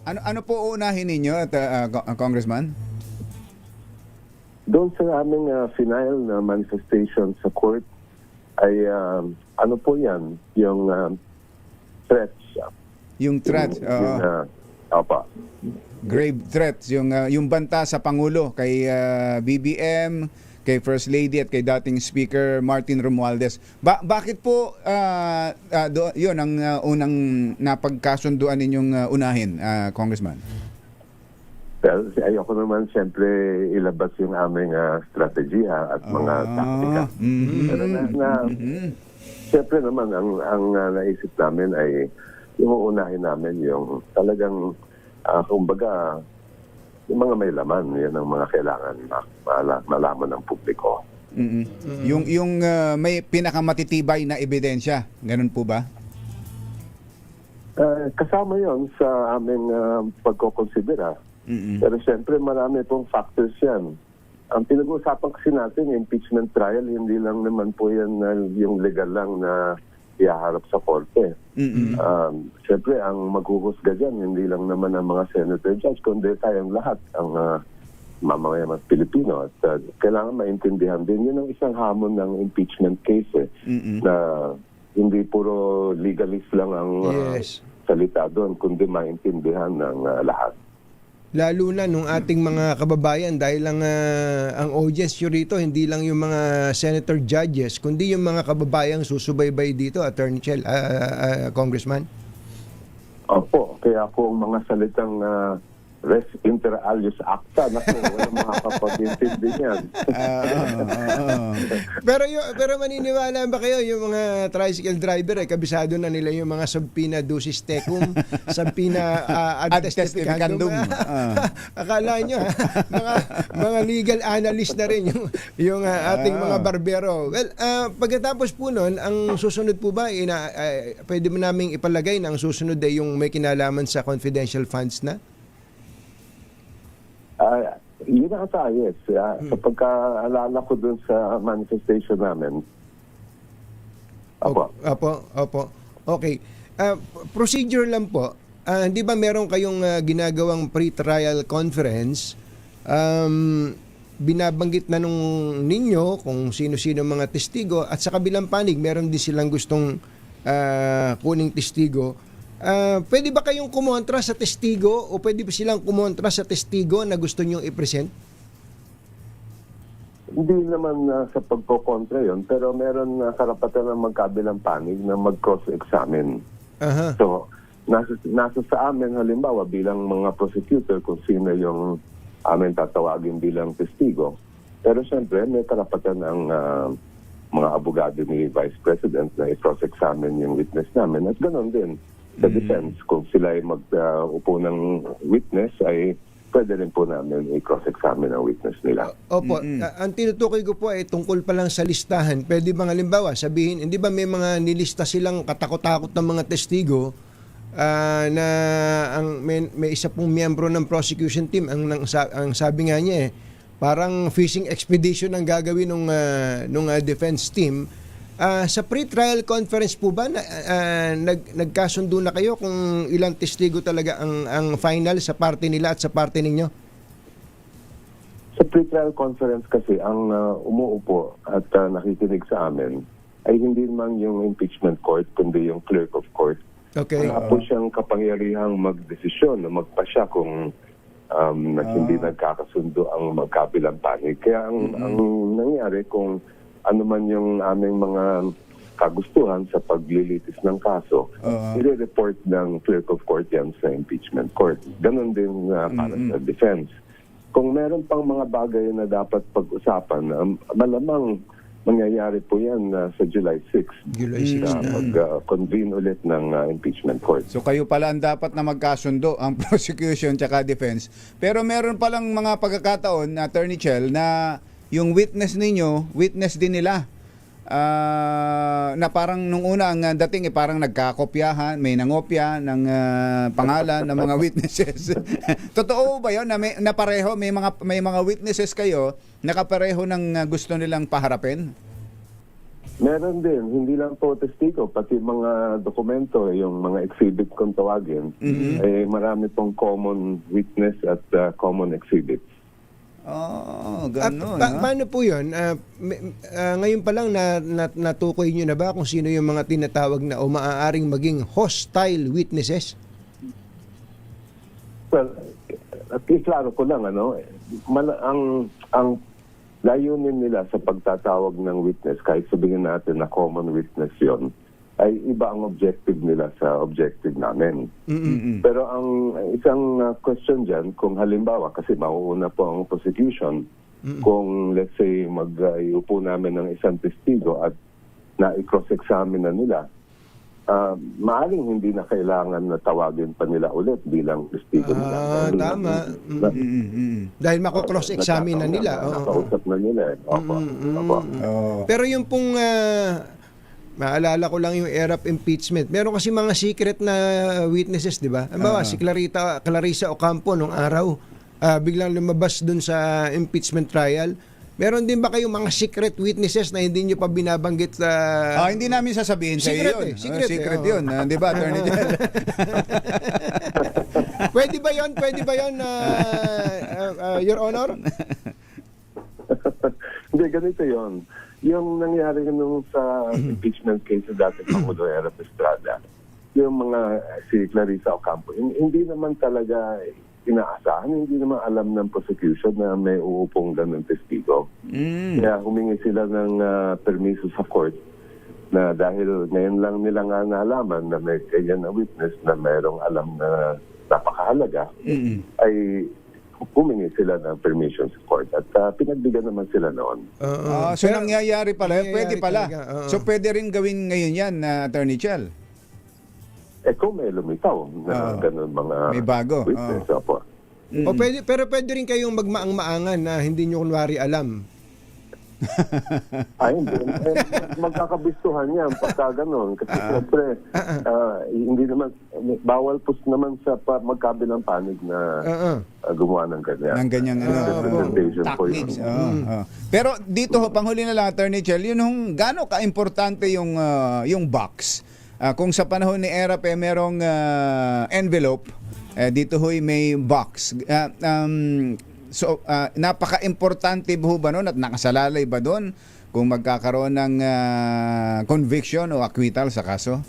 Ano po uunahin ninyo at Congressman? Doon sa aming final na manifestation sa court ay ano po yan, yung threats. Yung threat, Opo. grave threats, yung banta sa Pangulo kay BBM, kay First Lady at kay dating Speaker Martin Romualdez. Bakit po yun ang unang napagkasunduan ninyong unahin, Congressman? Well, ayoko naman siyempre ilabas yung aming strategiya at mga taktika. Pero siyempre naman ang naisip namin ay yung uunahin namin yung talagang kumbaga yung mga may laman, yan ang mga kailangan malaman ng publiko. Yung may pinakamatitibay na ebidensya, ganun po ba? Kasama yon sa aming pagkokonsidera. Pero siyempre marami pong factors yan. Ang pinag-uusapan kasi natin, impeachment trial, hindi lang naman po yan yung legal lang na ihaharap sa korte. Siyempre, ang maghuhusga dyan, hindi lang naman ang mga senator judge, kundi tayong lahat, ang mamamayan at Pilipino. At kailangan maintindihan din, yun ang isang hamon ng impeachment case, na hindi puro legalist lang ang salita doon, kundi maintindihan ng lahat. Lalo na nung ating mga kababayan dahil lang ang audience nyo rito, hindi lang yung mga senator judges, kundi yung mga kababayang susubaybay dito, Attorney Chel, Congressman. Opo, kaya po ang mga salitang res inter alios acta, naku, walang makakapag-intindi niyan. Pero maniniwala ba kayo yung mga tricycle driver, kabisado na nila yung mga subpoena ducis tecum, subpoena ad testificandum. Akala nyo, mga legal analyst na rin yung ating mga barbero. Well, pagkatapos po nun, ang susunod po ba, pwede mo naming ipalagay na ang susunod ay yung may kinalaman sa confidential funds na? Yun ang yes. Sa pagkaalala ko dun sa manifestation namin. Opo. Okay. Procedure lang po. Hindi ba meron kayong ginagawang pre-trial conference? Binabanggit na nung ninyo kung sino-sino mga testigo at sa kabilang panig meron din silang gustong kuning testigo. Pwede ba kayong kumontra sa testigo o pwede ba silang kumontra sa testigo na gusto nyong i-present? Hindi naman sa pagkokontra yon, pero meron karapatan ng magkabilang panig na mag-cross-examine. So, nasa sa amin halimbawa bilang mga prosecutor kung sino yung amin tatawagin bilang testigo. Pero siyempre, may karapatan ang mga abogado ni Vice President na i-cross-examine yung witness namin. At ganoon din sa defense, kung sila ay mag-upo ng witness, ay pwede rin po namin i-cross-examine ang witness nila. Opo. Ang tinutukoy ko po ay tungkol pa lang sa listahan. Pwede bang halimbawa sabihin, hindi ba may mga nilista silang katakot-takot ng mga testigo na may isa pong miyembro ng prosecution team, ang sabi nga niya parang fishing expedition ang gagawin ng defense team. Sa pre-trial conference po ba nagkasundo na kayo kung ilang testigo talaga ang final sa parte nila at sa parte ninyo? Sa pre-trial conference kasi ang umuupo at nakikinig sa amin ay hindi naman yung impeachment court kundi yung clerk of court. Okay. Wala po siyang kapangyarihang magdesisyon o magpasya kung hindi nagkakasundo ang magkabilang panig. Kaya ang nangyari kung ano man yung aming mga kagustuhan sa paglilitis ng kaso, i-report ng clerk of court yan sa impeachment court. Ganon din para sa defense. Kung meron pang mga bagay na dapat pag-usapan, malamang mangyayari po yan sa July 6. July 6 na. Mag-convene ulit ng impeachment court. So kayo pala ang dapat na magkasundo, ang prosecution tsaka defense. Pero meron palang mga pagkakataon, Attorney Chel, na yung witness ninyo, witness din nila. Na parang nung una ang dating parang nagkakopyahan, may nangopya ng pangalan ng mga witnesses. Totoo ba 'yon na pareho may mga witnesses kayo nakapareho ng gusto nilang paharapin? Meron din, hindi lang po testigo, pati mga dokumento, yung mga exhibit kung tawagin, marami pong common witness at common exhibits. Oh, gano'n. Paano po yun? Ngayon pa lang natukoy nyo na ba kung sino yung mga tinatawag na o maaaring maging hostile witnesses? Well, at iklaro ko lang, ang layunin nila sa pagtatawag ng witness, kahit sabihin natin na common witness yon, ay iba ang objective nila sa objective namin. Pero ang isang question dyan, kung halimbawa, kasi mauuna po ang prosecution, kung let's say mag-iupo namin ng isang testigo at na-cross-examine na nila, maaring hindi na kailangan na tawagin pa nila ulit bilang testigo nila. Tama. Dahil mako-cross-examine na nila. Nakausap na nila. Opo. Pero yung pong, maalala ko lang yung era of impeachment. Meron kasi mga secret na witnesses, di ba? Halimbawa, si Clarissa Ocampo nung araw, biglang lumabas dun sa impeachment trial. Meron din ba kayong mga secret witnesses na hindi nyo pa binabanggit sa... Hindi namin sasabihin sa iyo yun. Secret yun. Di ba, Attorney Jel? Pwede ba yun, Your Honor? Hindi, ganito yun. Yung nangyari nung sa impeachment case sa dating Pangulo Erap Estrada, yung mga si Clarissa Ocampo, hindi naman talaga inaasahan, hindi naman alam ng prosecution na may uupong ganun testigo. Kaya humingi sila ng permiso sa court na dahil ngayon lang nila nga nalaman na may ganyan na witness na mayroong alam na napakahalaga, ay humingi sila ng permission sa court at pinagbigyan naman sila noon. So nangyayari pala, pwede pala. Talaga, So pwede rin gawin ngayon yan, Attorney Chel. Kung may lumitaw na ganun mga May bago. witness, opo. O pero pwede rin kayong magmaang-maangan na hindi nyo kunwari alam. Ay, hindi. Magkakabistuhan yan pagka ganun. Kasi siyempre, hindi naman, bawal po naman sa magkabilang panig na gumawa ng ganyan. Ng ganyang Representation po yun. tactics. Pero dito, panghuli na lang, Attorney Chel, yun hong gaano ka-importante yung box. Kung sa panahon ni Erap merong envelope, dito ho'y may box. So, napaka-importante ba nun at nakasalalay ba doon kung magkakaroon ng conviction o acquittal sa kaso?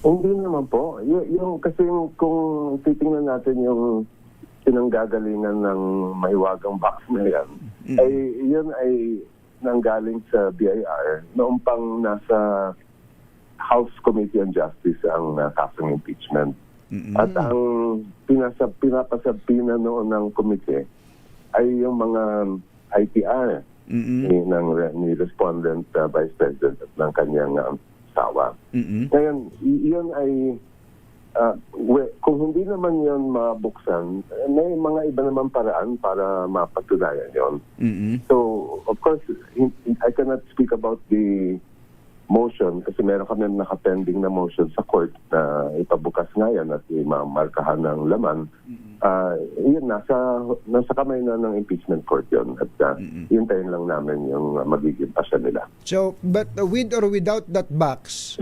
Hindi naman po. Kasi kung titingnan natin yung pinanggagalingan ng mahiwagang box na yan, ay yun ay nanggaling sa BIR noong pang nasa House Committee on Justice ang kasong impeachment. At ang pinapasabina noon ng komite ay yung mga ITR ni respondent Vice President at ng kanyang asawa. Ngayon, yun ay kung hindi naman yun mabuksan, may mga iba naman paraan para mapatunayan yun. So, of course, I cannot speak about the motion kasi meron kami nakapending na motion sa court na ipabukas nga yan at imamarkahan ng laman. Yun, nasa kamay na ng impeachment court yun at hintayin lang namin yung magiging pasya nila. So, but with or without that box,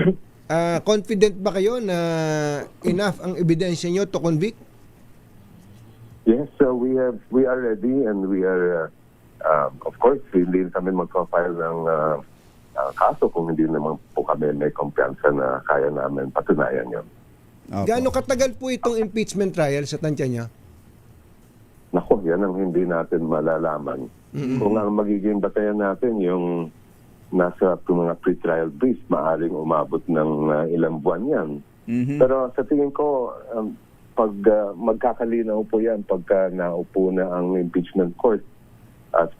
confident ba kayo na enough ang ebidensya nyo to convict? Yes, so we are ready and we are, of course, hindi kami magpa-file ng kaso kung hindi naman po kami may kumpiyansa na kaya namin patunayan yun. Gaano katagal po itong impeachment trial sa tansya niya? Naku, yan ang hindi natin malalaman. Kung ang magiging batayan natin yung nasa mga pre-trial briefs, maaring umabot ng ilang buwan yan. Pero sa tingin ko, pag magkakalinaw po yan pagka naupo na ang impeachment court at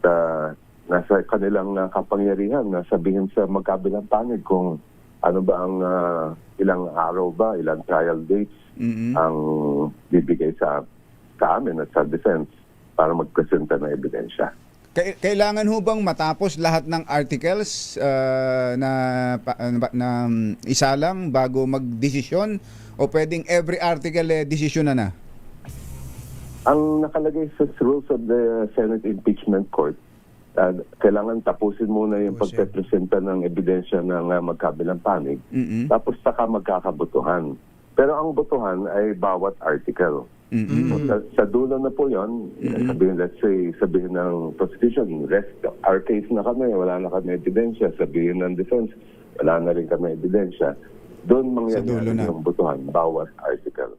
nasa kanilang kapangyarihan na sabihin sa magkabilang panig kung ano ba ang ilang araw ba, ilang trial dates ang bibigay sa amin at sa defense para magpresenta ng ebidensya. Kailangan ho bang matapos lahat ng articles na isa lang bago magdesisyon o pwedeng every article desisyon na? Ang nakalagay sa rules of the Senate Impeachment Court kailangan tapusin muna yung Tapusin. pagpepresenta ng ebidensya ng magkabilang panig, tapos saka magkakabutuhan. Pero ang butuhan ay bawat article. So, sa dulo na po yun, sabihin ng prosecution, rest our case na kami, wala na kami ebidensya. Sabihin ng defense, wala na rin kami ebidensya. Doon Sa dulo mangyayari na. yung butuhan, bawat article.